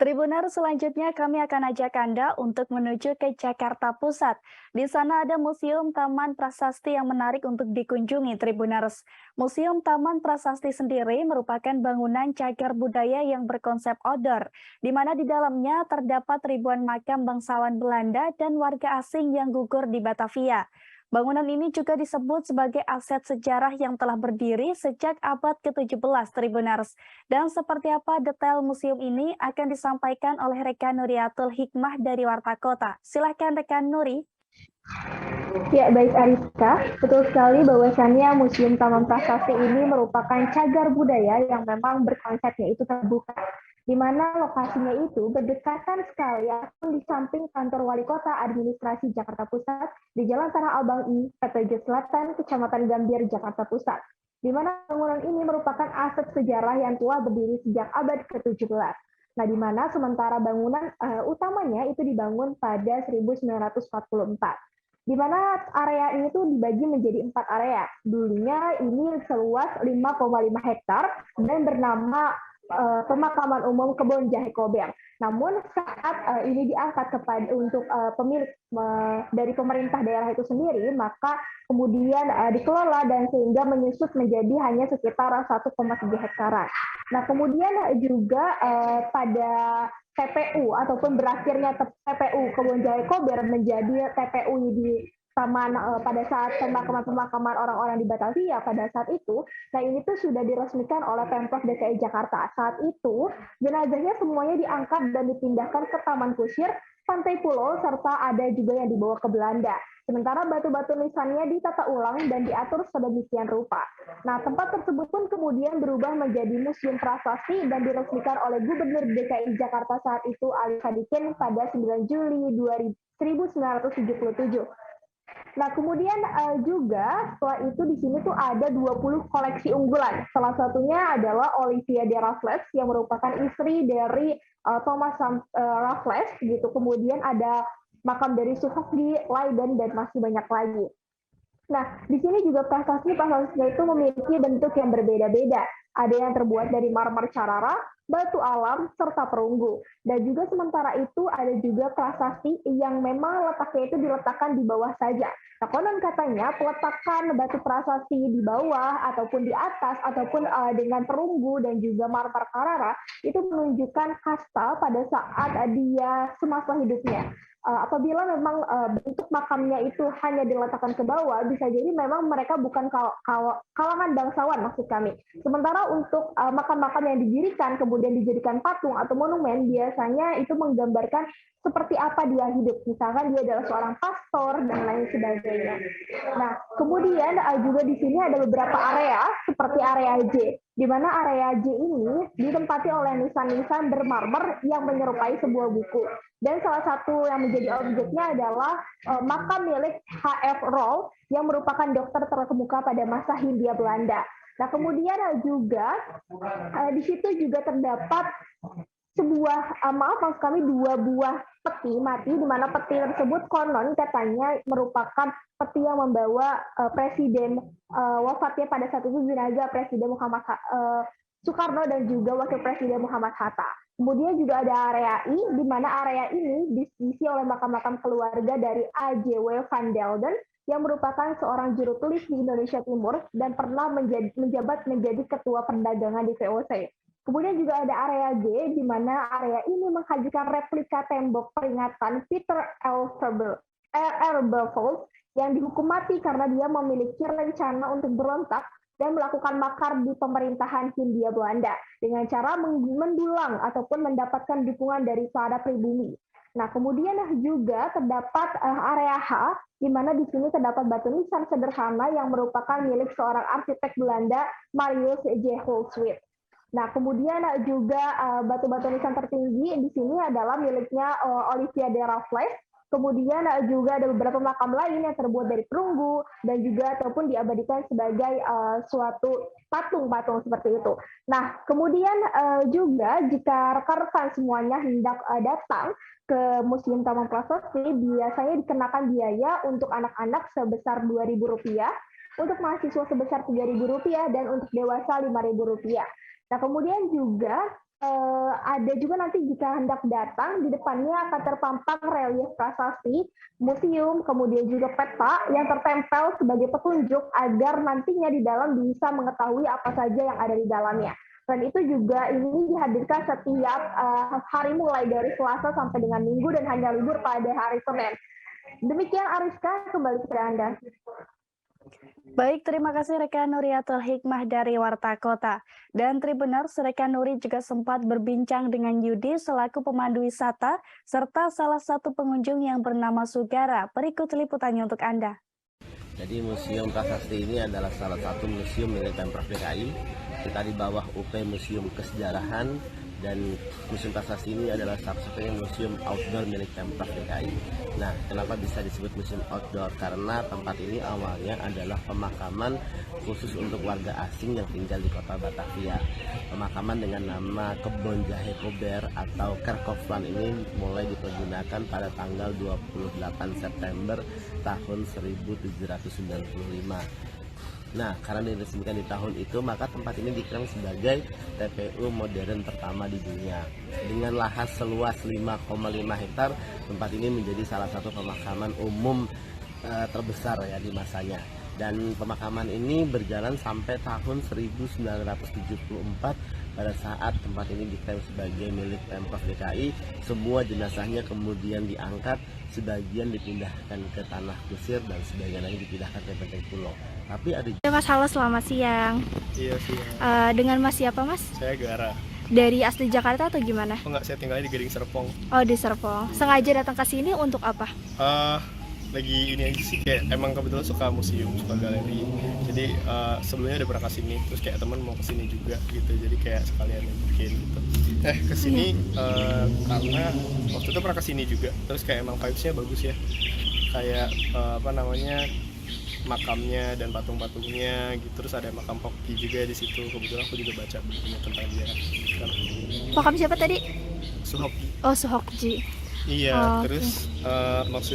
Tribuners, selanjutnya kami akan ajak Anda untuk menuju ke Jakarta Pusat. Di sana ada Museum Taman Prasasti yang menarik untuk dikunjungi Tribuners. Museum Taman Prasasti sendiri merupakan bangunan cagar budaya yang berkonsep outdoor, di mana di dalamnya terdapat ribuan makam bangsawan Belanda dan warga asing yang gugur di Batavia. Bangunan ini juga disebut sebagai aset sejarah yang telah berdiri sejak abad ke-17 Tribuners. Dan seperti apa detail museum ini akan disampaikan oleh rekan Nuriatul Hikmah dari Warta Kota. Silahkan rekan Nuri. Ya, baik Ariska. Betul sekali bahwasannya Museum Taman Prasasti ini merupakan cagar budaya yang memang berkonsepnya itu terbuka, di mana lokasinya itu berdekatan sekali di samping kantor Wali Kota Administrasi Jakarta Pusat di Jalan Tanah Abang I, PTJ Selatan, Kecamatan Gambir, Jakarta Pusat. Di mana bangunan ini merupakan aset sejarah yang telah berdiri sejak abad ke-17. Nah, di mana sementara bangunan utamanya itu dibangun pada 1944. Di mana area ini tuh dibagi menjadi 4 area. Dulunya ini seluas 5,5 hektar dan bernama Pemakaman Umum Kebon Jahe Kober. Namun saat ini diangkat kepada untuk pemilik dari pemerintah daerah itu sendiri, maka kemudian dikelola dan sehingga menyusut menjadi hanya sekitar 1,3 hektaran. Nah, kemudian juga pada TPU ataupun berakhirnya TPU Kebon Jahe Kober menjadi TPU di taman pada saat pemakaman orang-orang di Batavia pada saat itu. Nah, ini tuh sudah diresmikan oleh Pemprov DKI Jakarta. Saat itu jenazahnya semuanya diangkat dan dipindahkan ke Taman Kusir, Pantai Pulau, serta ada juga yang dibawa ke Belanda. Sementara batu-batu nisannya ditata ulang dan diatur sedemikian rupa. Nah, tempat tersebut pun kemudian berubah menjadi Museum Prasasti dan diresmikan oleh Gubernur DKI Jakarta saat itu Ali Sadikin pada 9 Juli 1977. Nah, kemudian juga setelah itu di sini tuh ada 20 koleksi unggulan. Salah satunya adalah Olivia de Raffles yang merupakan istri dari Thomas Raffles gitu. Kemudian ada makam dari Sophie Leiden dan masih banyak lagi. Nah, di sini juga prasasti-prasastinya itu memiliki bentuk yang berbeda-beda. Ada yang terbuat dari marmer Carrara, batu alam, serta perunggu. Dan juga sementara itu ada juga prasasti yang memang letaknya itu diletakkan di bawah saja. Nah, konon katanya peletakan batu prasasti di bawah ataupun di atas ataupun dengan perunggu dan juga marmer Carrara itu menunjukkan kasta pada saat dia semasa hidupnya. Apabila memang bentuk makamnya itu hanya diletakkan ke bawah, bisa jadi memang mereka bukan kalangan bangsawan maksud kami. Sementara untuk makam-makam yang didirikan kemudian dijadikan patung atau monumen, biasanya itu menggambarkan seperti apa dia hidup. Misalkan dia adalah seorang pastor dan lain sebagainya. Nah, kemudian juga di sini ada beberapa area seperti area J, di mana area J ini ditempati oleh nisan-nisan bermarmer yang menyerupai sebuah buku. Dan salah satu yang menjadi objeknya adalah makam milik H.F. Roll yang merupakan dokter terkemuka pada masa Hindia Belanda. Nah, kemudian juga di situ juga terdapat maksud kami dua buah peti mati, di mana peti tersebut konon katanya merupakan peti yang membawa presiden wafatnya pada saat itu jenazah Presiden Muhammad Soekarno dan juga Wakil Presiden Muhammad Hatta. Kemudian juga ada area I, di mana area ini diisi oleh makam-makam keluarga dari A.J.W. Van Delden yang merupakan seorang juru tulis di Indonesia Timur dan pernah menjabat menjadi ketua perdagangan di VOC. Kemudian juga ada area G, di mana area ini menghadirkan replika tembok peringatan Peter R. Bevel yang dihukum mati karena dia memiliki rencana untuk berontak dan melakukan makar di pemerintahan Hindia Belanda dengan cara mendulang ataupun mendapatkan dukungan dari para pribumi. Nah, kemudian juga terdapat area H, di mana di sini terdapat batu nisan sederhana yang merupakan milik seorang arsitek Belanda, Marius J. Holswit. Nah, kemudian juga batu-batu nisan tertinggi di sini adalah miliknya Olivia de Raffles. Kemudian juga ada beberapa makam lain yang terbuat dari perunggu dan juga ataupun diabadikan sebagai suatu patung-patung seperti itu. Nah, kemudian juga jika rekan-rekan semuanya hendak datang ke Museum Taman Prasasti, biasanya dikenakan biaya untuk anak-anak sebesar Rp2.000, untuk mahasiswa sebesar Rp3.000, dan untuk dewasa Rp5.000. Nah, kemudian juga ada juga nanti jika hendak datang, di depannya akan terpampang relief prasasti, museum, kemudian juga peta yang tertempel sebagai petunjuk agar nantinya di dalam bisa mengetahui apa saja yang ada di dalamnya. Dan itu juga ini dihadirkan setiap hari mulai dari Selasa sampai dengan Minggu dan hanya libur pada hari Senin. Demikian Ariska, kembali kepada Anda. Baik, terima kasih rekan Nuriatul Hikmah dari Warta Kota. Dan Tribuners, rekan Nuri juga sempat berbincang dengan Yudi selaku pemandu wisata, serta salah satu pengunjung yang bernama Sugara. Berikut liputannya untuk Anda. Jadi Museum Prasasti ini adalah salah satu museum milik Pemprov DKI. Kita di bawah UP Museum Kesejaraan, dan Museum Prasasti ini adalah satu-satunya museum outdoor milik Pemprov DKI. Nah, kenapa bisa disebut museum outdoor? Karena tempat ini awalnya adalah pemakaman khusus untuk warga asing yang tinggal di kota Batavia. Pemakaman dengan nama Kebon Jahe Kober atau Kerkoplan ini mulai dipergunakan pada tanggal 28 September tahun 1795. Nah, karena diresmikan di tahun itu, maka tempat ini diklaim sebagai TPU modern pertama di dunia. Dengan lahan seluas 5,5 hektar, tempat ini menjadi salah satu pemakaman umum terbesar ya di masanya. Dan pemakaman ini berjalan sampai tahun 1974 pada saat tempat ini diklaim sebagai milik Pemprov DKI. Semua jenazahnya kemudian diangkat, sebagian dipindahkan ke Tanah Kusir dan sebagian lagi dipindahkan ke Benteng Pulau. Tapi ada Mas, halo, selamat siang. Iya sih. Dengan Mas siapa, Mas? Saya Gara. Dari asli Jakarta atau gimana? Oh enggak, saya tinggalnya di Gading Serpong. Oh, di Serpong. Sengaja datang ke sini untuk apa? Lagi ini aja sih, kayak emang kebetulan suka museum, suka galeri. Jadi sebelumnya udah pernah kesini, terus kayak teman mau kesini juga gitu. Jadi kayak sekalian bikin gitu. Kesini karena waktu itu pernah kesini juga. Terus kayak emang vibes-nya bagus ya. Kayak makamnya dan patung-patungnya gitu. Terus ada makam Hoki juga di situ. Kebetulan aku juga baca bukunya tentang dia. Makam siapa tadi? Suhoki. Oh, Suhokji. Iya, Oh, terus maksudnya